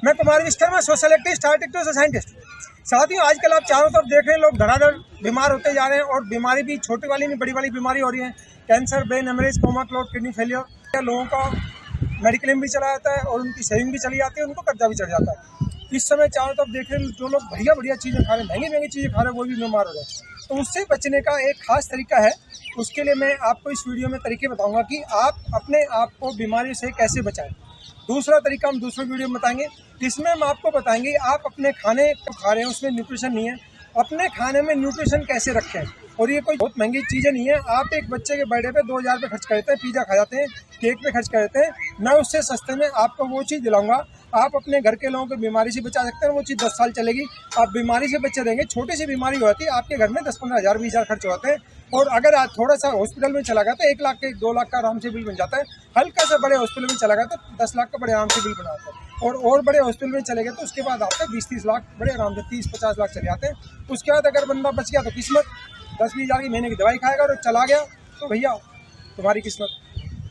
मैं Kumar Vishwakarma, social activist, star TikTok से scientist. साथियों, आजकल आप चारों तरफ देख रहे हैं, लोग धड़ाधड़ बीमार होते जा रहे हैं और बीमारी भी छोटी वाली नहीं बड़ी वाली बीमारी हो रही है। Cancer, brain haemorrhage, coma clot, kidney failure. लोगों का मेडिक्लेम भी चला जाता है और उनकी सेविंग भी चली जाती है, उनको कर्जा भी चढ़ जाता है। इस समय चारों तरफ देख रहे हैं, जो लोग बढ़िया बढ़िया चीज़ें खा रहे हैं, महंगी महंगी चीज़ें खा रहे हैं, वो भी बीमार हो रहे हैं। तो उससे बचने का एक खास तरीका है। उसके लिए मैं आपको इस वीडियो में तरीके बताऊंगा कि आप अपने आप को बीमारी से कैसे बचाएं। दूसरा तरीका हम दूसरे वीडियो में बताएंगे। इसमें हम आपको बताएंगे आप अपने खाने को खा रहे हैं उसमें न्यूट्रिशन नहीं है, अपने खाने में न्यूट्रिशन कैसे रखें। और ये कोई बहुत महंगी चीज़ें नहीं है। आप एक बच्चे के बर्थडे पे 2000 रुपये खर्च करते हैं, पिज़्ज़ा खा जाते हैं, केक पे खर्च करते हैं। मैं उससे सस्ते में आपको वो चीज़ दिलाऊंगा, आप अपने घर के लोगों को बीमारी से बचा सकते हैं। वो चीज़ 10 साल चलेगी, आप बीमारी से बचे रहेंगे। छोटी सी बीमारी होती है, आपके घर में 10-15 हज़ार 20 हज़ार खर्च होते हैं। और अगर आज थोड़ा सा हॉस्पिटल में चला गया तो 1 लाख के 2 लाख का आराम से बिल बन जाता है। हल्का सा बड़े हॉस्पिटल में चला गया तो 10 लाख का बड़े आराम से बिल बना जाता है। और बड़े हॉस्पिटल में चले गए तो उसके बाद आपका 20-30 लाख बड़े आराम से 30-50 लाख चले जाते हैं। उसके बाद अगर बंदा बच गया तो किस्मत, 10-20 हज़ार की महीने की दवाई खाएगा और चला गया तो भैया तुम्हारी किस्मत।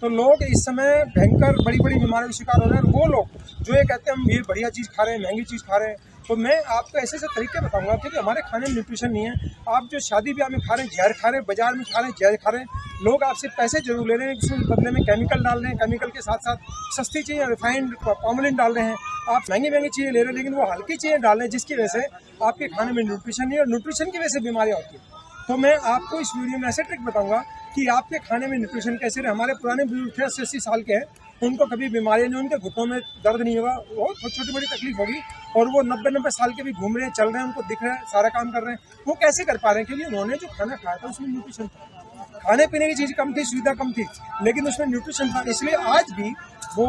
तो लोग इस समय भयंकर बड़ी बड़ी बीमारियों का शिकार हो रहे हैं। वो लोग जो ये कहते हैं हम ये बढ़िया चीज़ खा रहे हैं, महंगी चीज़ खा रहे हैं, तो मैं आपको ऐसे ऐसे तरीके बताऊंगा क्योंकि हमारे खाने में न्यूट्रिशन नहीं है। आप जो शादी ब्याह में खा रहे हैं जहर खा रहे हैं, बाजार में खा रहे हैं जहर खा रहे हैं। लोग आपसे पैसे जरूर ले रहे हैं, उसमें बदले में केमिकल डाल रहे हैं, केमिकल के साथ साथ सस्ती चीज़ें रिफाइंड पामोलिन डाल रहे हैं। आप महंगी महंगी चीज़ें ले रहे हैं लेकिन वो हल्की चीज़ें डाल रहे हैं जिसकी वजह से आपके खाने में न्यूट्रिशन नहीं है और न्यूट्रिशन की वजह से बीमारियाँ होती हैं। तो मैं आपको इस वीडियो में ऐसे ट्रिक बताऊंगा कि आपके खाने में न्यूट्रिशन कैसे रहे। हमारे पुराने बुजुर्ग थे 80-80 साल के हैं, उनको कभी बीमारियाँ नहीं, उनके घुटनों में दर्द नहीं होगा, बहुत छोटी बड़ी तकलीफ होगी और वो 90-90 साल के भी घूम रहे हैं, चल रहे हैं, उनको दिख रहा है, सारा काम कर रहे हैं। वो कैसे कर पा रहे हैं? क्योंकि उन्होंने जो खाना खाया था उसमें न्यूट्रिशन था। खाने पीने की चीज़ कम थी, सुविधा कम थी, लेकिन उसमें न्यूट्रिशन था, इसलिए आज भी वो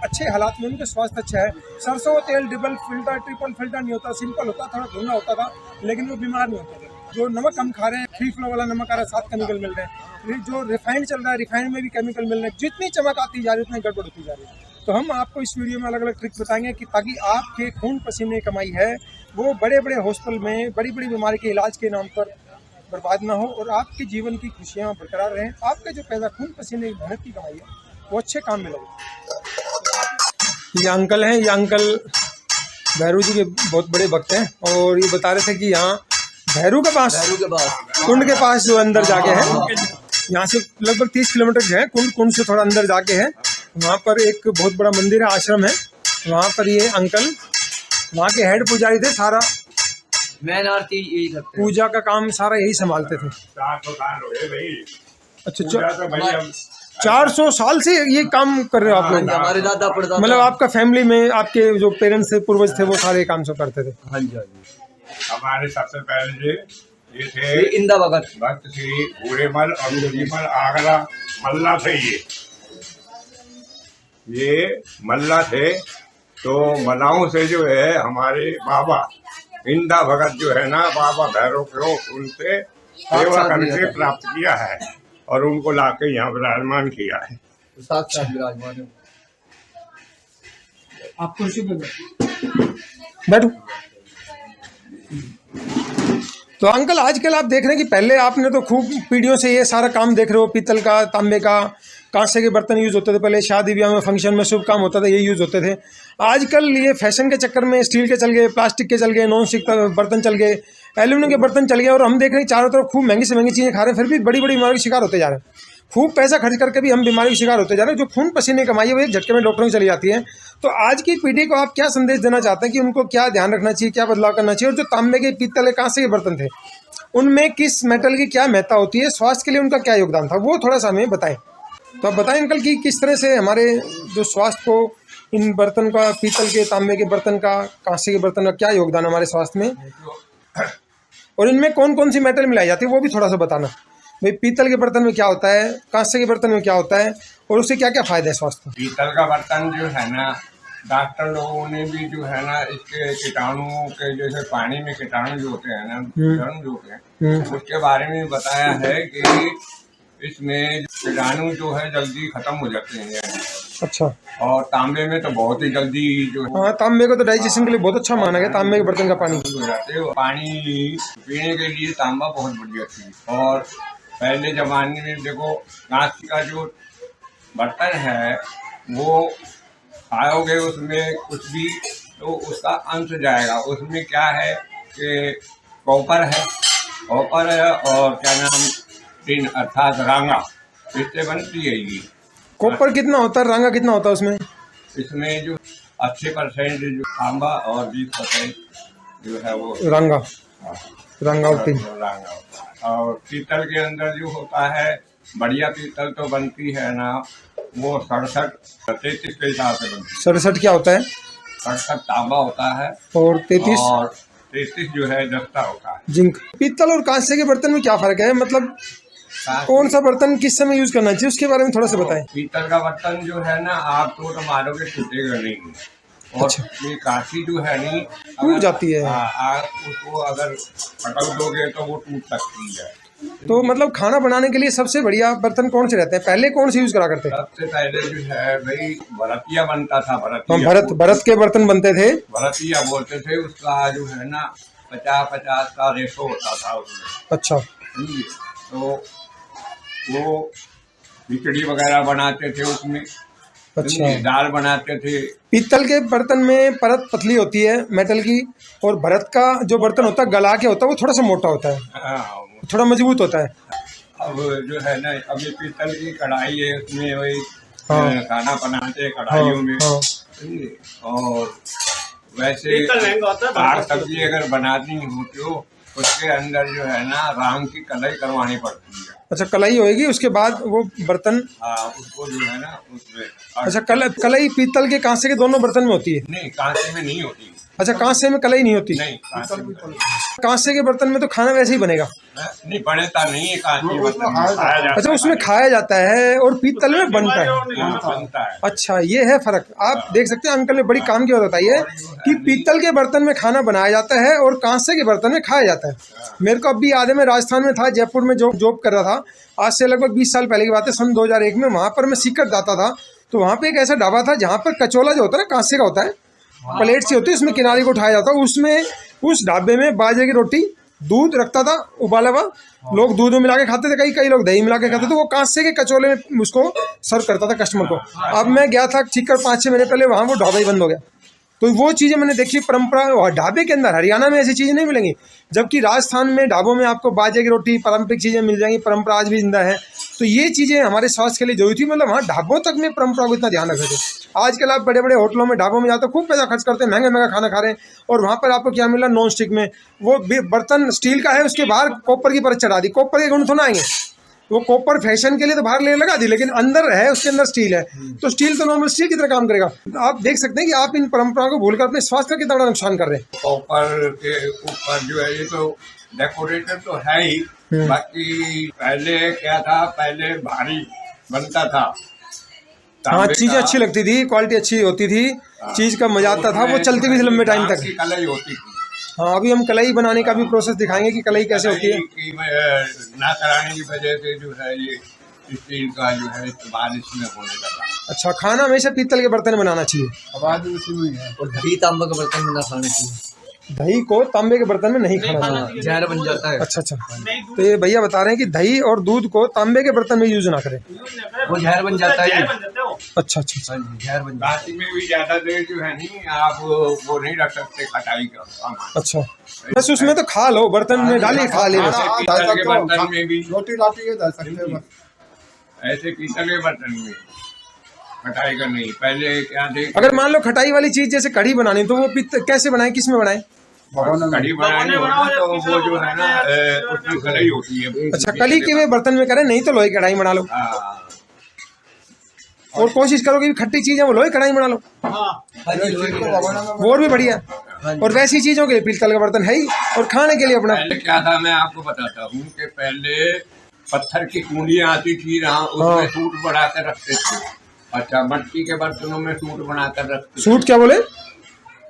अच्छे हालात में, उनके स्वास्थ्य अच्छा है। सरसों का तेल डबल फिल्टर, ट्रिपल फिल्टर नहीं होता, सिंपल होता, थोड़ा धुआं होता था, लेकिन वो बीमार नहीं होते थे। जो नमक हम खा रहे हैं, 3 फ्लो वाला नमक आ रहा है, 7 केमिकल मिल रहे हैं। जो रिफाइंड चल रहा है, रिफाइंड में भी केमिकल मिल रहे हैं। जितनी चमक आती जा रही है उतनी गड़बड़ होती जा रही है। तो हम आपको इस वीडियो में अलग अलग ट्रिक बताएंगे कि ताकि आपके खून पसीने की कमाई है वो बड़े बड़े हॉस्पिटल में बड़ी बड़ी बीमारी के इलाज के नाम पर बर्बाद ना हो और आपके जीवन की खुशियाँ बरकरार रहें। आपके जो पैदा खून पसीने की मेहनत की कमाई है वो अच्छे काम में लगे। ये अंकल हैं, ये अंकल भैरू जी के बहुत बड़े भक्त हैं और ये बता रहे थे कि यहाँ भैरू के पास कुंड के पास जो अंदर जाके है, यहाँ से लगभग 30 किलोमीटर जो है, कुंड से थोड़ा अंदर जाके है, वहाँ पर एक बहुत बड़ा मंदिर है, आश्रम है। वहाँ पर ये अंकल वहाँ के हेड पुजारी थे, सारा मैन आरती यही करते हैं, पूजा का काम सारा यही संभालते थे। अच्छा, 400 साल से ये काम कर रहे हो आप लोग? हमारे दादा परदादा, मतलब आपका फैमिली में आपके जो पेरेंट्स थे, पूर्वज थे, वो सारे काम सब करते थे? हाँ जी, हाँ जी। हमारे सबसे पहले ये थे इंदा भगत भक्त श्री बूढ़ेमल और मुनीमल आगरा मल्ला थे। ये मल्ला थे। तो मल्लाओं से जो है हमारे बाबा इंदा भगत जो है ना, बाबा भैरव को उनसे सेवा करके प्राप्त किया है और उनको लाके यहाँ विराजमान किया है। साक्षात विराजमान है। आप कुर्सी पे बैठो। तो अंकल, आजकल आप देख रहे हैं कि पहले आपने तो खूब पीढ़ियों से ये सारा काम देख रहे हो, पीतल का, तांबे का, कांसे के बर्तन यूज़ होते थे। पहले शादी ब्याह में, फंक्शन में, शुभ काम होता था, ये यूज़ होते थे। आजकल ये फैशन के चक्कर में स्टील के चल गए, प्लास्टिक के चल गए, नॉन स्टिक बर्तन चल गए, एल्यूमिनियम के बर्तन चल गए और हम देख रहे हैं चारों तरफ खूब महंगी से महंगी चीज़ें खा रहे हैं, फिर भी बड़ी बड़ी बीमारी के शिकार होते जा रहे हैं। खूब पैसा खर्च करके भी हम बीमारी के शिकार होते जा रहे हैं। जो खून पसीने कमाई है वो एक झटके में डॉक्टरों की चली जाती है। तो आज की पीढ़ी को आप क्या संदेश देना चाहते हैं कि उनको क्या ध्यान रखना चाहिए, क्या बदलाव करना चाहिए? और जो तांबे के, पीतल के, कांसे के बर्तन थे, उनमें किस मेटल की क्या महत्ता होती है, स्वास्थ्य के लिए उनका क्या योगदान था, वो थोड़ा सा हमें बताएं। तो आप बताएं अंकल कि किस तरह से हमारे जो स्वास्थ्य को इन बर्तन का, पीतल के, तांबे के बर्तन का, कांसे के बर्तन का क्या योगदान है हमारे स्वास्थ्य में, और इनमें कौन कौन सी मेटल मिलाई जाती है वो भी थोड़ा सा बताना। भाई पीतल के बर्तन में क्या होता है, कांसे के बर्तन में क्या होता है और उससे क्या क्या फायदे हैं स्वास्थ्य में? पीतल का बर्तन जो है ना, डॉक्टर लोगों ने भी जो है ना इसके कीटाणुओं के, जैसे पानी में कीटाणु जो होते हैं ना, जर्म जो होते हैं, उसके बारे में बताया है कि इसमें कीटाणु जो है जल्दी खत्म हो जाते हैं। अच्छा। और तांबे में तो बहुत ही जल्दी जो है, हाँ, तांबे को तो डाइजेशन के लिए बहुत अच्छा माना गया, तांबे के बर्तन का पानी हो जाते हैं। पानी पीने के लिए तांबा बहुत बढ़िया चीज। और पहले जमाने में देखो, कांच का जो बर्तन है वो खाओगे उसमें कुछ भी तो उसका अंश जाएगा। उसमें क्या है कि कॉपर है और क्या नाम टिन अर्थात रांगा, इससे बनती है ये। कॉपर कितना होता है, रांगा कितना होता है उसमें? इसमें जो 80% जो तांबा और 20% जो है वो रांगा, हाँ, रांगा और टिन। रांगा होता है। और पीतल के अंदर जो होता है, बढ़िया पीतल तो बनती है ना, वो 67-33 के हिसाब से बनती है। 67 क्या होता है? 67 तांबा होता है और 33 और 33 जो है जस्ता होता है। जिंक। पीतल और कांसे के बर्तन में क्या फर्क है, मतलब कौन सा बर्तन किस समय यूज करना चाहिए, उसके बारे में थोड़ा सा बताएं। पीतल का बर्तन जो है ना, आप तो मारोगे टूटेगा नहीं। और अच्छा। ये कांसी जो है नहीं, टूट जाती है। आप उसको अगर पटक दोगे तो वो टूट सकती है। तो मतलब खाना बनाने के लिए सबसे बढ़िया बर्तन कौन से रहते हैं, पहले कौन से यूज करा करते हैं? सबसे पहले जो है भाई भरतिया बनता था। हम भरत के बर्तन बनते थे, भरतिया बोलते थे। उसका जो है ना 50-50 का रेशो होता था उसमें। अच्छा। समझिए, तो वो खिचड़ी वगैरह बनाते थे उसमें। अच्छा। दाल बनाते थे। पीतल के बर्तन में परत पतली होती है मेटल की, और भरत का जो बर्तन होता है गला के होता है वो थोड़ा सा मोटा होता है, हाँ, थोड़ा मजबूत होता है। अब जो है ना, अभी पीतल की कढ़ाई है, उसमें वही हाँ। खाना बनाते हैं कढ़ाइयों में। हाँ। समझिए, और वैसे साग सब्जी अगर बनानी हो तो उसके अंदर जो है ना राम की कलाई करवानी पड़ती है। अच्छा, कलाई होएगी उसके बाद वो बर्तन। हाँ, उसको जो है ना उसमें। अच्छा, कलाई पीतल के कांसे के दोनों बर्तन में होती है? नहीं, कांसे में नहीं होती। अच्छा, कांसे में कलाई नहीं होती? नहीं, कांसे में नहीं। कांसे के बर्तन में तो खाना वैसे ही बनेगा। नहीं, बनता नहीं है कांसे के बर्तन में, खाया जाता अच्छा, है। उसमें खाया जाता है और पीतल में बनता है। हाँ, बनता है। अच्छा, ये है फर्क। आप देख सकते हैं अंकल ने बड़ी काम की बात बताई है कि पीतल के बर्तन में खाना बनाया जाता है और कांसे के बर्तन में खाया जाता है। मेरे को अभी याद है, मैं राजस्थान में था, जयपुर में जॉब कर रहा था, आज से लगभग 20 साल पहले की बात है, सन 2001 में। वहाँ पर मैं सीकर जाता था, तो वहाँ पे एक ऐसा ढाबा था जहाँ पर कचोला जो होता है ना, कांसे का होता है, प्लेट सी होती है, उसमें किनारे को उठाया जाता है। उसमें उस ढाबे में बाजरे की रोटी, दूध रखता था उबाला हुआ, लोग दूध में मिला के खाते थे, कई लोग दही मिला के खाते थे। वो कांसे के कचोले में उसको सर्व करता था कस्टमर को। अब मैं गया था सीकर 5-6 महीने पहले, वहाँ वो ढाबा ही बंद हो गया। तो वो चीज़ें मैंने देखी, परंपरा ढाबे के अंदर। हरियाणा में ऐसी चीज़ें नहीं मिलेंगी, जबकि राजस्थान में ढाबों में आपको बाजरे की रोटी, पारंपरिक चीज़ें मिल जाएंगी, परंपरा आज भी जिंदा है। तो ये चीज़ें हमारे स्वास्थ्य के लिए जरूरी थी, मतलब वहाँ ढाबों तक में परंपरा को इतना ध्यान रखते थे। आजकल आप बड़े बड़े होटलों में, ढाबों में जाते हो, खूब पैसा खर्च करते हैं, महंगा महंगा खाना खा रहे हैं, और वहाँ पर आपको क्या मिला, नॉन स्टिक में वो बर्तन स्टील का है, उसके बाहर कॉपर की परत चढ़ा दी। कॉपर के गुण थोड़ा आएंगे, वो कॉपर फैशन के लिए तो बाहर ले लगा दी, लेकिन अंदर है उसके अंदर स्टील है, तो स्टील तो नॉर्मल स्टील की तरह काम करेगा। आप देख सकते हैं कि आप इन परंपराओं को भूलकर अपने स्वास्थ्य का कितना बड़ा नुकसान कर रहे हैं। कॉपर के ऊपर जो है ये तो डेकोरेटर तो है ही, बाकी पहले क्या था, पहले भारी बनता था। हाँ, चीज़ें अच्छी लगती थी, क्वालिटी अच्छी होती थी, चीज़ का मजा आता था, वो चलती भी थी लंबे टाइम तक। कलाई होती थी। हाँ, अभी हम कलाई बनाने का भी प्रोसेस दिखाएंगे कि कलाई कैसे होती है। की ना कराने की वजह से जो है ये स्टील का जो है इस्तेमाल इसमें होने लगा। अच्छा, खाना हमेशा पीतल के बर्तन में बनाना चाहिए। आवाज उसी में है। और दही तांबा के बर्तन में ना खाने चाहिए। दही को तांबे के बर्तन में नहीं खाना चाहिए। जहर बन जाता है। अच्छा। तो ये भैया बता रहे हैं कि दही और दूध को तांबे के बर्तन में यूज ना करें, वो जहर बन जाता है। अच्छा। जहर बन जाता बाकी में भी ज्यादा देर जो है नहीं, आप वो नहीं रख सकते खटाई का। अच्छा, बस उसमें तो खा लो, बर्तन में डालिए, खा ले बस। पीतल के बर्तन में भी रोटी लाटी डाल सकते हैं। ऐसे पीतल के बर्तन में खटाई का नहीं। पहले क्या थे, अगर मान लो खटाई वाली चीज जैसे कढ़ी बनानी, तो वो कैसे बनाए, किस में बनाए? कढ़ी बनानी हो ना, तो वो जो है ना उसमें कढ़ाई होती है। अच्छा, कली के बर्तन में करें, नहीं तो लोहे कढ़ाई बना लो। हाँ। और कोशिश करो कि खट्टी चीजें वो लोहे कढ़ाई बना लो, वो और भी बढ़िया। और वैसी चीजों के लिए पीतल का बर्तन है ही, और खाने के लिए अपना। पहले क्या था, मैं आपको बताता हूँ कि पहले पत्थर की कुंडियाँ आती थी ना, उसमें सूट बना कर रखते थे। अच्छा, मट्टी के बर्तनों में सूट बनाकर रखते। सूट क्या बोले?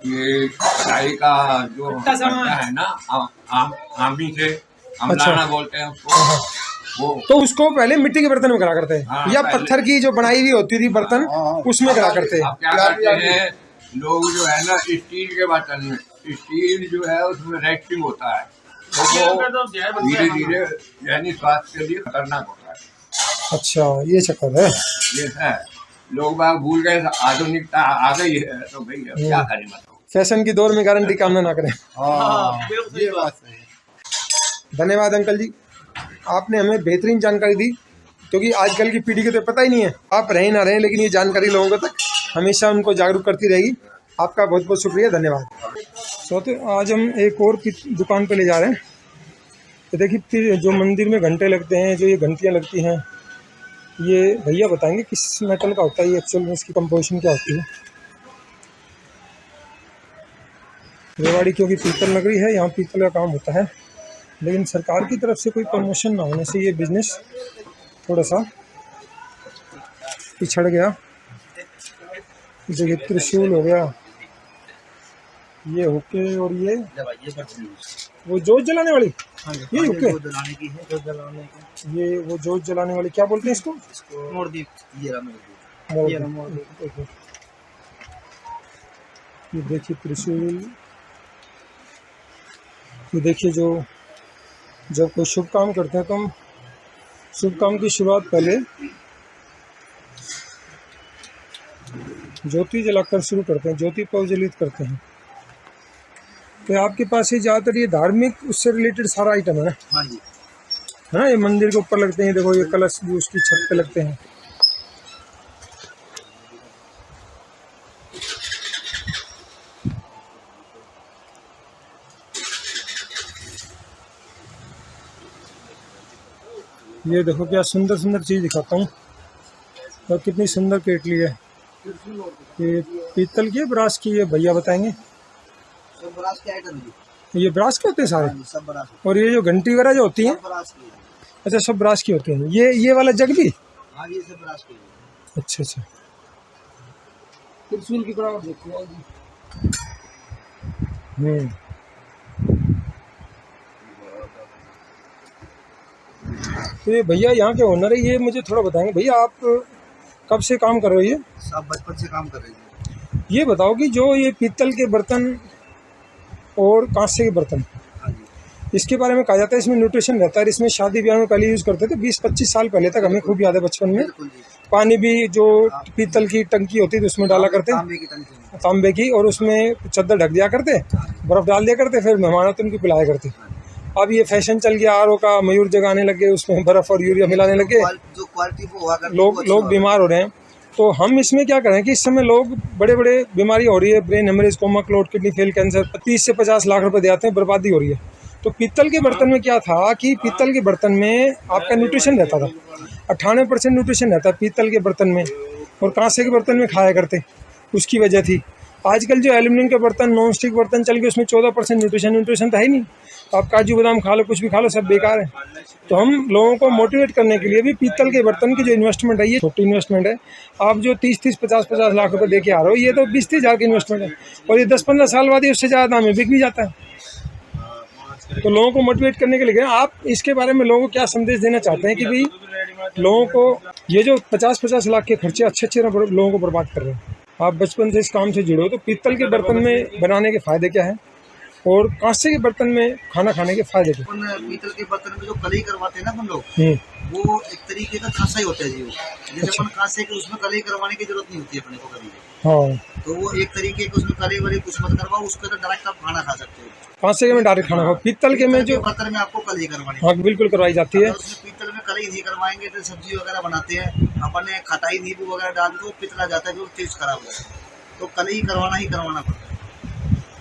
ये कढ़ाई का जो कट्टा है ना, आमी से अमलाना बोलते हैं उसको, वो तो उसको पहले मिट्टी के बर्तन में करा करते हैं। हाँ, या पत्थर की जो बनाई हुई होती थी बर्तन, उसमें करा करते हैं। अब क्या करते हैं लोग जो है ना, स्टील के बर्तन में, स्टील जो है उसमें रेस्टिंग होता है, तो वो धीरे धीरे यानी स्वास्थ्य के लिए खतरनाक होता है। अच्छा, ये चक्कर है। ये है, लोग बाग भूल गए, आधुनिकता आ गई है, तो भाई अब क्या करें बताओ। फैशन की दौर में गारंटी काम ना करें। हाँ ये बात सही है। धन्यवाद अंकल जी, आपने हमें बेहतरीन जानकारी दी, क्योंकि आजकल की पीढ़ी को तो पता ही नहीं है, आप रहें ना रहें, लेकिन ये जानकारी लोगों तक हमेशा उनको जागरूक करती रहेगी। आपका बहुत बहुत शुक्रिया, धन्यवाद। तो आज हम एक और दुकान पे ले जा रहे हैं। तो देखिए जो मंदिर में घंटे लगते हैं, जो ये घंटियाँ लगती हैं, ये भैया बताएंगे किस मेटल का होता है ये, एक्चुअल में इसकी कंपोजिशन क्या होती है। रेवाड़ी क्योंकि पीतल नगरी है, यहाँ पीतल का काम होता है, लेकिन सरकार की तरफ से कोई प्रमोशन ना होने से ये बिजनेस थोड़ा सा पिछड़ गया। देखिए त्रिशूल हो गया, ये हुक्के, और ये वो जोत जलाने वाली, ये हुक्के, ये वो जोत जलाने वाली क्या बोलते हैं इसको? ये देखिए त्रिशूल। ये देखिए जो जब कोई शुभ काम करते हैं तो हम शुभ काम की शुरुआत पहले ज्योति जलाकर शुरू करते हैं, ज्योति प्रज्वलित करते हैं। तो आपके पास ही ज़्यादातर ये धार्मिक उससे रिलेटेड सारा आइटम है ना? हाँ जी, है ना। ये मंदिर के ऊपर लगते हैं, देखो ये कलश भी उसकी छत पे लगते हैं। ये देखो क्या सुंदर सुंदर चीज़ दिखाता हूँ, और कितनी सुंदर केटली है। ये पीतल की है, ब्रास की है, भैया बताएंगे। सब ब्रास के आइटम जी। ये ब्रास के होते हैं सारे? सब ब्रास। और ये जो घंटी वगैरह जो होती है, ब्रास की। अच्छा सब ब्रास की होती हैं। ये वाला जग भी? हाँ ये सब ब्रास की। अच्छा अच्छा। त्रिशूल की बराबर देखो जी। तो ये भैया यहाँ के ओनर है, ये मुझे थोड़ा बताएंगे। भैया आप कब से काम कर रहे हो? ये सब बचपन से काम कर रहे हैं। ये बताओ कि जो ये पीतल के बर्तन और कांसे के बर्तन, हाँ जी, इसके बारे में कहा जाता है इसमें न्यूट्रिशन रहता है। इसमें शादी ब्याह में पहले यूज़ करते थे, 20-25 साल पहले तक, हमें खूब याद है बचपन में। बिल्कुल जी। पानी भी जो पीतल की टंकी होती थी उसमें डाला करते, तांबे की टंकी। तांबे की, और उसमें चद्दर ढक दिया करते, बर्फ़ डाल दिया करते, फिर मेहमान आते उनको पिलाया करते। अब ये फैशन चल गया, आरओ का मयूर जगाने लगे, उसमें बर्फ़ और यूरिया मिलाने लगे, जो क्वालिटी वो हुआ करती लोग बीमार हो रहे हैं। तो हम इसमें क्या करें कि इस समय लोग बड़े बड़े बीमारी हो रही है, brain haemorrhage, coma, clot, kidney fail, cancer, 30 से 50 लाख रुपए दे आते हैं, बर्बादी हो रही है। तो पीतल के बर्तन में क्या था कि पीतल के बर्तन में आपका न्यूट्रिशन रहता था, 98% न्यूट्रिशन रहता है पीतल के बर्तन में, और कांसे के बर्तन में खाया करते, उसकी वजह थी। आजकल जो एल्यूमिनियम के बर्तन, नॉन स्टिक बर्तन चल गए, उसमें 14% न्यूट्रिशन तो है ही नहीं। तो आप काजू बादाम खा लो, कुछ भी खा लो, सब बेकार है। तो हम लोगों को मोटिवेट करने के लिए भी पीतल के बर्तन की जो इन्वेस्टमेंट है, ये छोटी इन्वेस्टमेंट है। आप जो 30-30, 50-50 लाख रुपए दे के आ रहे हो, ये तो 20-30 हज़ार की इन्वेस्टमेंट है, और ये 10-15 साल बाद ही उससे ज़्यादा दाम में बिक भी जाता है। तो लोगों को मोटिवेट करने के लिए आप इसके बारे में लोगों को क्या संदेश देना चाहते हैं कि भाई लोगों को ये जो 50-50 लाख के खर्चे अच्छे लोगों को बर्बाद कर रहे हैं। आप बचपन से इस काम से जुड़े हो, तो पीतल के बर्तन में बनाने के फ़ायदे क्या हैं, और कांसे के बर्तन में खाना खाने के फायदे क्या? पीतल के बर्तन में जो कलई करवाते हैं ना अपन लोग, वो एक तरीके का खासा ही होता है जी। वो जैसे अपन कांसे के उसमें कलई करवाने की जरूरत नहीं होती है अपने को कभी। हाँ, तो वो एक तरीके के उसमें कलई वाली कुछ मत करवाओ, उसके तो डायरेक्ट आप खाना खा सकते हो। कांसे के में डायरेक्ट खाना खाओ, पीतल के में जो बर्तन में आपको कलई करवानी, हाँ बिल्कुल करवाई जाती है। उसमें पीतल में कलई नहीं करवाएंगे तो सब्जी वगैरह बनाते हैं अपन ने, खटाई नींबू वगैरह डाल दो, पितला जाता है, जो टेस्ट खराब हो जाता है। तो कलई करवाना ही करवाना पड़ता है।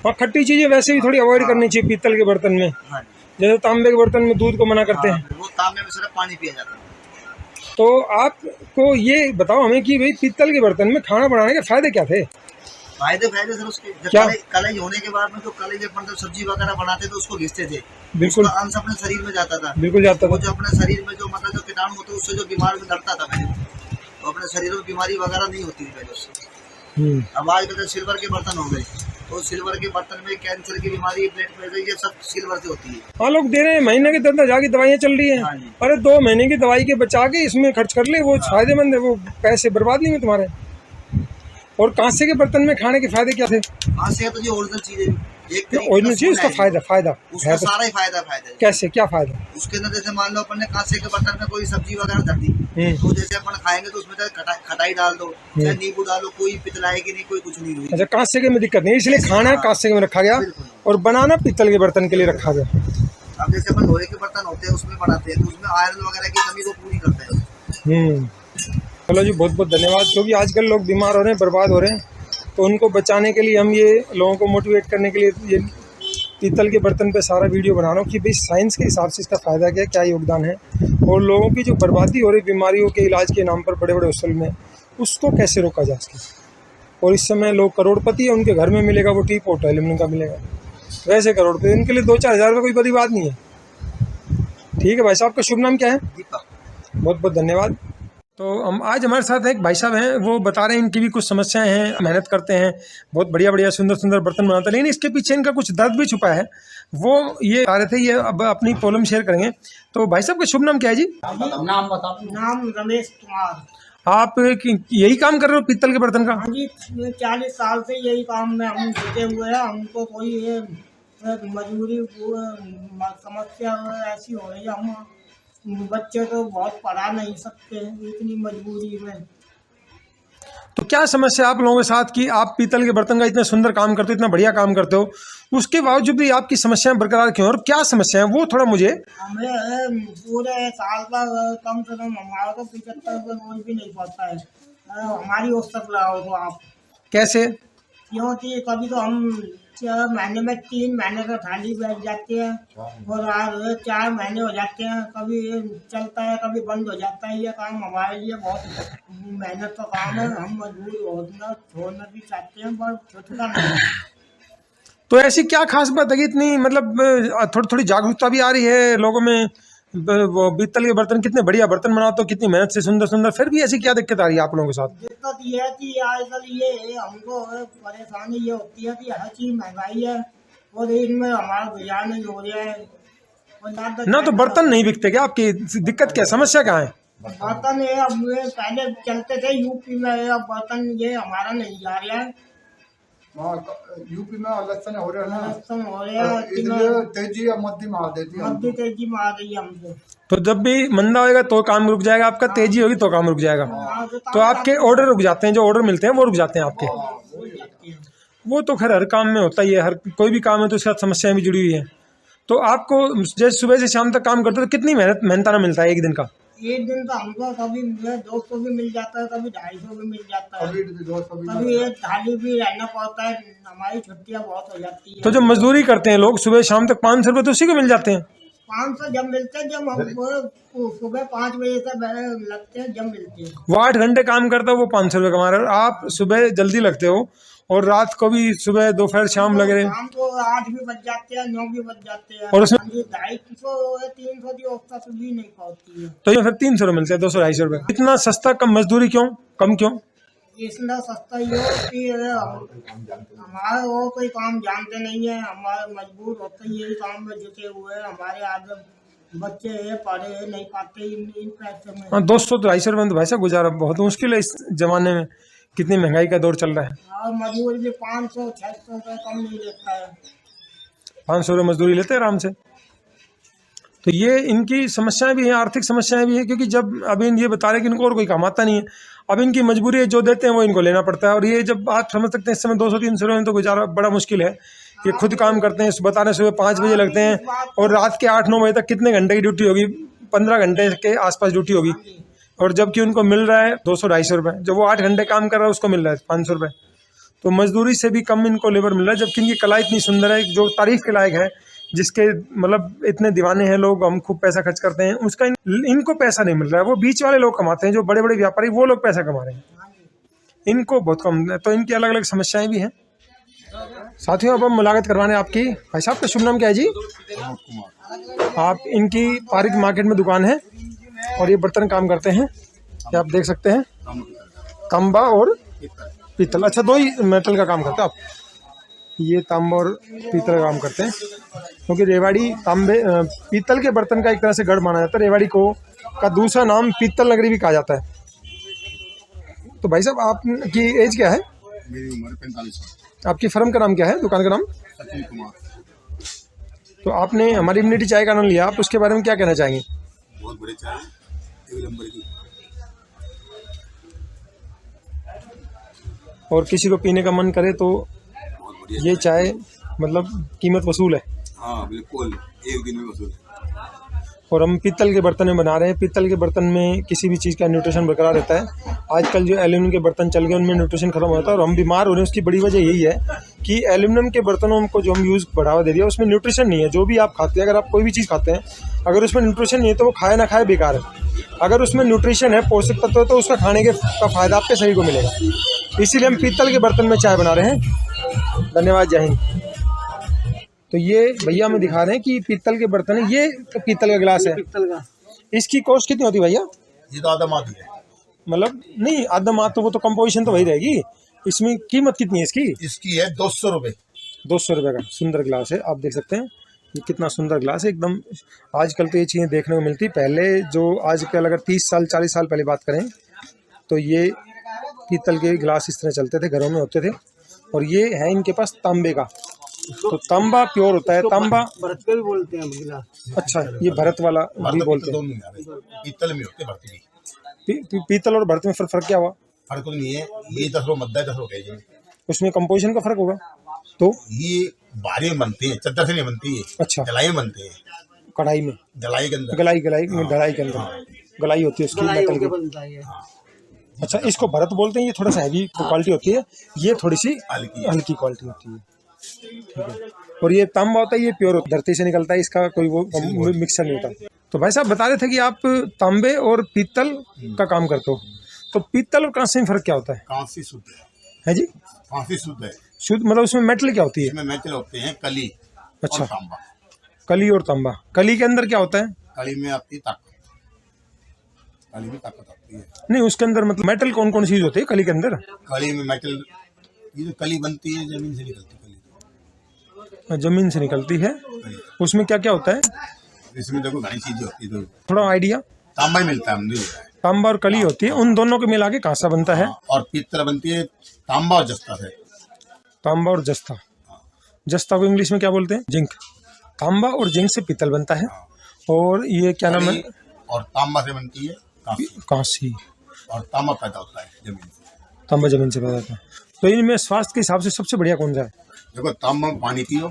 हाँ, खट्टी चीज़ें वैसे भी थोड़ी अवॉइड करनी चाहिए पीतल के बर्तन में। हाँ, जैसे तांबे के बर्तन में दूध को मना करते हैं, वो तांबे में सिर्फ पानी पिया जाता है। तो आपको ये बताओ हमें कि भाई पीतल के बर्तन में खाना बनाने के फायदे क्या थे? फायदे सर उसके, क्या? कलई होने के बाद में जो कलई जब मतलब सब्जी वगैरह बनाते थे उसको घिसते थे, बिल्कुल उसका अंश अपने शरीर में जाता था। बिल्कुल जाता वो था। जो अपने शरीर में जो मतलब जो कीटाणु होते हैं उससे जो बीमार लड़ता था पहले, तो अपने शरीर में बीमारी वगैरह नहीं होती थी पहले उससे। अब आजकल तो सिल्वर के बर्तन हो गए, तो सिल्वर के बर्तन में कैंसर की बीमारी, ब्लड प्रेशर, ये सब सिल्वर से होती है। हाँ, लोग दे रहे हैं, महीने के 10,000 की दवाइयाँ चल रही हैं। हाँ जी। अरे 2 महीने की दवाई के बचा के इसमें खर्च कर ले, वो फायदेमंद है, वो पैसे बर्बाद नहीं है तुम्हारे। और कांसे के बर्तन में खाने के फायदे क्या थे? हाँ, से तो जो ओरिजिनल चीज़ें एक तरीके और का चाहिए उसका सोना है फायदा उसका है तो सारा ही फायदा है। कैसे, क्या फायदा? उसके अंदर जैसे मान लो अपन ने कांसे के बर्तन में कोई सब्जी वगैरह धर दी, तो जैसे अपन खाएंगे तो उसमें चाहे खटाई डाल दो चाहे नींबू डालो, कोई पितलाएगी नहीं, कोई कुछ नहीं हुई। अच्छा, कांसे के में दिक्कत नहीं, इसलिए खाना कांसे के में रखा गया और बनाना पीतल के बर्तन के लिए रखा गया। अब जैसे अपन लोहे के बर्तन होते हैं उसमें बनाते हैं तो उसमें आयरन वगैरह की कमी को पूरी करते हैं। चलो जी, बहुत बहुत धन्यवाद। क्योंकि आजकल लोग बीमार हो रहे हैं, बर्बाद हो रहे हैं, तो उनको बचाने के लिए हम ये लोगों को मोटिवेट करने के लिए ये पीतल के बर्तन पे सारा वीडियो बना रहा हूँ कि भाई साइंस के हिसाब से इसका फ़ायदा क्या, क्या योगदान है, और लोगों की जो बर्बादी हो रही बीमारियों के इलाज के नाम पर बड़े बड़े हॉस्पिटल में, उसको कैसे रोका जा सके। और इस समय लोग करोड़पति है, उनके घर में मिलेगा वो टी पोट एल्यूमिनियम का मिलेगा, वैसे करोड़पति उनके लिए 2-4 हज़ार रुपये कोई बड़ी बात नहीं है। ठीक है भाई साहब, आपका शुभ नाम क्या है? दीपक। बहुत बहुत धन्यवाद। तो हम आज हमारे साथ एक भाई साहब हैं, वो बता रहे हैं इनकी भी कुछ समस्याएं हैं, मेहनत करते हैं, बहुत बढ़िया बढ़िया सुंदर सुंदर बर्तन बनाते हैं, लेकिन इसके पीछे इनका कुछ दर्द भी छुपा है। वो ये बता रहे थे, ये अब अपनी प्रॉब्लम शेयर करेंगे। तो भाई साहब का शुभ नाम क्या है जी? नाम बताओ। नाम रमेश कुमार। आप यही काम कर रहे हो पीतल के बर्तन का? हाँ जी, 40 साल से यही काम में हम जुटे हुए हैं। हमको कोई ये मजबूरी समस्या ऐसी हो रही है, हम बच्चे तो बहुत पढ़ा नहीं सकते, इतनी मजबूरी में। तो क्या समस्या आप लोगों के साथ कि आप पीतल के बर्तन का इतना सुंदर काम करते हो, इतना बढ़िया काम करते हो, उसके बावजूद भी आपकी समस्याएं बरकरार क्यों, और क्या समस्या है वो थोड़ा मुझे। हमें पूरे साल का कम से कम हमारा तो 75 रुपये रोज भी नहीं पड़ता है। हमारी उस तक रहो तो आप कैसे? क्योंकि कभी तो हम महीने में 3 महीने का थाली बैठ जाते हैं और आज 4 महीने हो जाते हैं, कभी चलता है कभी बंद हो जाता है। ये काम हमारे लिए बहुत मेहनत का काम है, हम मजबूर होना छोड़ना भी चाहते हैं पर छुटका नहीं। तो ऐसी क्या खास बात है कि इतनी मतलब थोड़ी थोड़ी जागरूकता भी आ रही है लोगों में, वो पीतल के बर्तन कितने बढ़िया बर्तन बनाते हो, कितनी मेहनत से सुंदर सुंदर, फिर भी ऐसी क्या दिक्कत आ रही है आप लोगों के साथ? दिक्कत ये है कि आजकल ये हमको परेशानी ये होती है कि हर चीज महंगाई है और इनमें हमारा गुजारा नहीं हो रहा है। ना तो बर्तन नहीं बिकते क्या? आपकी दिक्कत क्या, समस्या क्या है? बर्तन ये अब पहले चलते थे यूपी में, अब बर्तन ये हमारा नहीं जा रहा है। यूपी में इलेक्शन हो रहा है ना, इलेक्शन हो रहा है, इसलिए तेजी या मद्दी मार देती है, मध्य तेजी में आ गई हमसे। तो जब भी मंदा होएगा तो काम रुक जाएगा आपका, तेजी होगी तो काम रुक जाएगा। तो आपके ऑर्डर रुक जाते हैं, जो ऑर्डर मिलते हैं वो रुक जाते हैं आपके। वो तो खैर हर काम में होता ही है, हर कोई भी काम है तो उसके साथ समस्याएं भी जुड़ी हुई हैं। तो आपको जैसे सुबह से शाम तक काम करते हो तो कितनी मेहनताना मिलता है एक दिन का? एक दिन तो हमको कभी 200 भी मिल जाता है, कभी 250 भी मिल जाता है, कभी कभी एक थाली भी रहना पड़ता है। हमारी छुट्टियां बहुत हो जाती है। तो जब मजदूरी करते हैं लोग सुबह शाम तक 500 रुपये तो उसी को मिल जाते हैं? 500 जब मिलते हैं, जब हम सुबह 5 बजे से लगते हैं, जब मिलते हैं। वो 8 घंटे काम करता है, वो 500 रुपये कमा रहे हैं। आप सुबह जल्दी लगते हो और रात को भी सुबह दोपहर शाम लगे रहे, शाम को 8 भी बज जाते हैं, 9 भी बज जाते हैं, और उसमें 250 300 की औसत भी नहीं पहुँचती है। तो ये फिर 300 रुपये मिलते हैं, 200-250 रुपये। इतना सस्ता कम मजदूरी क्यों, कम क्यों? इसलिए सस्ता ये हो कि हमारा वो कोई काम जानते नहीं है, हमारे मजबूर होते यही काम में जुटे हुए हैं। हमारे आगे बच्चे ये पढ़े नहीं पाते इन पैसे में। हाँ, 200-250 रुपये में तो भाई साहब गुजारा बहुत मुश्किल है इस जमाने में, कितनी महंगाई का दौर चल रहा है। और मजदूर भी 500-600 रुपये कम नहीं लेता है। 500 रुपये मजदूरी लेते हैं आराम से। तो ये इनकी समस्याएं भी हैं, आर्थिक समस्याएं भी हैं, क्योंकि जब अभी ये बता रहे कि इनको और कोई काम आता नहीं है, अब इनकी मजबूरी है, जो देते हैं वो इनको लेना पड़ता है। और ये जब आप समझ सकते हैं इस समय 200-300 रुपये में तो गुजारा बड़ा मुश्किल है। ये खुद काम करते हैं, बता रहे सुबह 5 बजे लगते हैं और रात के 8-9 बजे तक कितने घंटे की ड्यूटी होगी? 15 घंटे के आसपास ड्यूटी होगी, और जबकि उनको मिल रहा है 200-250 रुपये। जब वो 8 घंटे काम कर रहा है उसको मिल रहा है 500 रुपये। तो मजदूरी से भी कम इनको लेबर मिल रहा है, जबकि इनकी कला इतनी सुंदर है, जो तारीफ के लायक है, जिसके मतलब इतने दीवाने हैं लोग, हम खूब पैसा खर्च करते हैं, उसका इनको पैसा नहीं मिल रहा है। वो बीच वाले लोग कमाते हैं, जो बड़े बड़े व्यापारी, वो लोग पैसा कमा रहे हैं, इनको बहुत कम। तो इनकी अलग अलग समस्याएं भी हैं। साथियों, अब हम मुलाकात करवाने आपकी। भाई साहब का शुभ नाम क्या है जी? आप इनकी पारिक मार्केट में दुकान है और ये बर्तन काम करते हैं, ये आप देख सकते हैं, तांबा और पीतल। अच्छा, 2 ही मेटल का काम करते हैं आप? ये तांबा और पीतल का काम करते हैं, क्योंकि रेवाड़ी पीतल के बर्तन का एक तरह से गढ़ माना जाता है। रेवाड़ी को का दूसरा नाम पीतल नगरी भी कहा जाता है। तो भाई साहब, आपकी एज क्या है? मेरी उम्र 45 साल। आपकी फर्म का नाम क्या है, दुकान का नाम? सचिन कुमार। तो आपने हमारी इम्यूनिटी चाय का आनंद लिया, आप उसके बारे में क्या कहना चाहेंगे? बहुत बड़ी चाय, एक नंबर की। और किसी को पीने का मन करे तो बहुत बढ़िया ये चाय मतलब कीमत वसूल है। हाँ बिल्कुल, एक दिन में वसूल है। और हम पीतल के बर्तन में बना रहे हैं। पीतल के बर्तन में किसी भी चीज़ का न्यूट्रिशन बरकरार रहता है। आजकल जो एल्यूमिनियम के बर्तन चल गए उनमें न्यूट्रिशन खत्म होता है और हम बीमार हो रहे हैं। उसकी बड़ी वजह यही है कि एल्यूमिनियम के बर्तनों को जो हम यूज़ बढ़ावा दे दिया उसमें न्यूट्रिशन नहीं है। जो भी आप खाते हैं, अगर आप कोई भी चीज़ खाते हैं, अगर उसमें न्यूट्रिशन नहीं है तो वो खाए ना खाए बेकार है। अगर उसमें न्यूट्रिशन है, पौष्टिक तत्व है, तो उसका खाने का फ़ायदा आपके शरीर को मिलेगा। इसीलिए हम पीतल के बर्तन में चाय बना रहे हैं। धन्यवाद, जय हिंद। तो ये भैया हमें दिखा रहे हैं कि पीतल के बर्तन है। ये तो पीतल का गिलास है। पीतल का इसकी कॉस्ट कितनी होती है भैया? ये तो आधा मात है। मतलब नहीं, आधा मात तो वो तो कंपोजिशन तो वही रहेगी। इसमें कीमत कितनी है इसकी? इसकी है 200 रुपये। 200 रुपये का सुंदर गिलास है। आप देख सकते हैं ये कितना सुंदर गिलास है एकदम। आजकल तो ये चीज़ें देखने को मिलती, पहले जो आजकल अगर 30 साल 40 साल पहले बात करें तो ये पीतल के गिलास इस तरह चलते थे, घरों में होते थे। और ये है इनके पास तांबे का, तो तांबा प्योर होता है। तांबा भरत का भी बोलते हैं गिलास। अच्छा, ये भरत वाला भी बोलते हैं। पीतल में होते भरत भी। पीतल और भरत में फर्क क्या हुआ? फर्क तो नहीं है, ये 10 रुपये मद्दा 10 रुपये। उसमें कंपोजिशन का फर्क होगा। तो ये बारी में बनते हैं, चद्दर से नहीं बनती है। अच्छा, जलाई में बनते हैं, कढ़ाई में, जलाई के अंदर। गलाई के अंदर गलाई होती है उसकी, मेटल की। बनता है ये। अच्छा, इसको भरत बोलते हैं। ये थोड़ा सा हैवी क्वालिटी होती है, ये थोड़ी सी हल्की क्वालिटी होती है। ठीक है। और ये तांबा होता है, ये प्योर धरती से निकलता है, इसका कोई वो मिक्सर नहीं होता। तो भाई साहब बता रहे थे कि आप तांबे और पीतल का काम करते हो, तो पीतल और कांसे में फर्क क्या होता है? कांसी शुद्ध है जी, कांसी शुद्ध है। शुद्ध मतलब उसमें मेटल क्या होती है? इसमें मेटल होते हैं कली अच्छा, और तांबा। कली और तांबा। कली के अंदर क्या होता है? कली में आती ताकत, कली में ताकत आती है। नहीं, उसके अंदर मतलब मेटल कौन कौन सी चीज होती है कली के अंदर? कली में मेटल, ये जो कली बनती है जमीन से निकलती है। कली जमीन से निकलती है। उसमें क्या क्या होता है? इसमें देखो घनी चीजें होती है। थोड़ा आइडिया। तांबा ही मिलता है, हमने लिया है। तांबा और कली होती है, उन दोनों को मिला के कांसा बनता है। और पीतल बनती है तांबा और जस्ता से। तांबा और जस्ता। जस्ता को इंग्लिश में क्या बोलते हैं? जिंक। तांबा और जिंक से पीतल बनता है। और ये क्या नाम है? और तांबा से बनती है कांसी। कांसी। और तांबा पैदा होता है जमीन से। तांबा जमीन से पैदा होता है। तो इनमें स्वास्थ्य के हिसाब से सबसे बढ़िया कौन सा है? देखो, तांबा में पानी पियो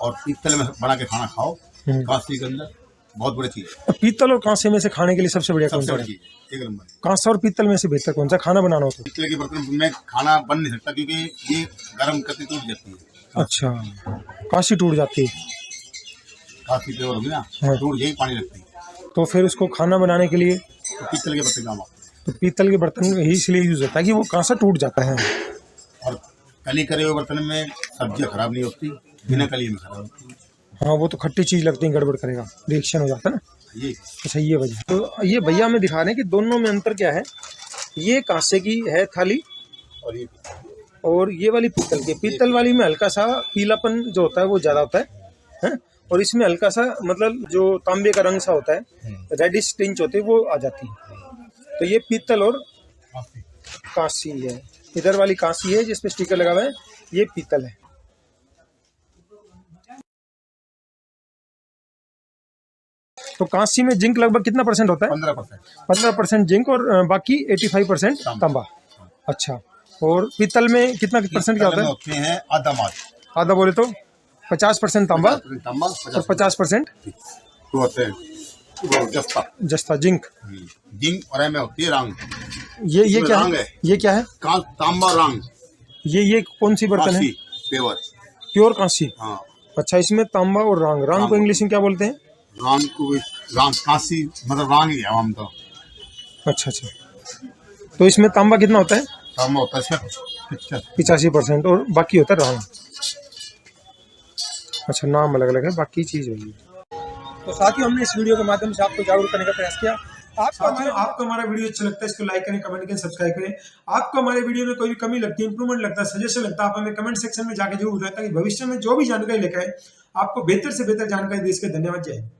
और पीतल में बना के खाना खाओ। कांसी के अंदर बहुत बड़ी चीज है। पीतल और कांसे में से खाने के लिए सबसे बढ़िया कौन सा है? एक नंबर। कांसा और पीतल में से बेहतर कौन सा खाना बनाना हो तो? पीतल के बर्तन में खाना बन नहीं सकता, क्योंकि ये गर्म करती टूट जाती है। अच्छा, कांसी टूट जाती है। कांसी प्योर होगी ना, हाँ। टूट जाएगी, पानी लगती है। तो फिर उसको खाना बनाने के लिए तो पीतल के बर्तन काम आते हैं। तो पीतल के बर्तन ही इसलिए यूज होता है कि वो कांसा टूट जाता है। और कली करे हुए बर्तन में सब्जियां खराब नहीं होती, बिना कली में खराब होती है। हाँ, वो तो खट्टी चीज लगती है, गड़बड़ करेगा, रिएक्शन हो जाता है ना। ये अच्छा, ये वजह। तो ये भैया हमें दिखा रहे हैं कि दोनों में अंतर क्या है। ये कांसे की है थाली और ये वाली पीतल की। पीतल वाली में हल्का सा पीलापन जो होता है वो ज़्यादा होता है, और इसमें हल्का सा मतलब जो तांबे का रंग सा होता है, रेडिश टिंच होती है, वो आ जाती है। तो ये पीतल और कांसी है। इधर वाली कांसी है जिसपे स्टिकर लगा हुआ है, ये पीतल है। तो कांसी में जिंक लगभग कितना परसेंट होता है? 15%। 15% जिंक और बाकी 85% तांबा। अच्छा, और पीतल में कितना परसेंट क्या होता है? होते हैं आधा मात। आधा बोले तो 50% तांबा तांबा और 50% तो होते हैं जस्ता, जस्ता, जिंक। जिंक। और में होती है रंग। ये क्या है? ये क्या है? तांबा रंग। ये कौन सी बर्तन है? प्योर प्योर कांसी। हाँ। अच्छा, इसमें तांबा और रांग को इंग्लिश में क्या बोलते हैं? रंग को रंग कांसी मतलब रंग ही है हम तो। अच्छा, तो इसमें तांबा कितना होता है? तांबा होता है 85% और बाकी होता है रांग। अच्छा, नाम अलग अलग है, बाकी चीज़ वही है। तो साथ ही हमने इस वीडियो के माध्यम से आपको जागरूक करने का प्रयास किया। आपको हमारा वीडियो अच्छा लगता है, इसको लाइक करें, कमेंट करें, सब्सक्राइब करें। आपको हमारे वीडियो में कोई भी कमी लगती है, इंप्रूवमेंट लगता है, सजेशन लगता है, आप हमें कमेंट सेक्शन में जाकर जरूर बताएं, ताकि भविष्य में जो भी जानकारी लेकर आए आपको बेहतर से बेहतर जानकारी दे सके। धन्यवाद, जय हिंद।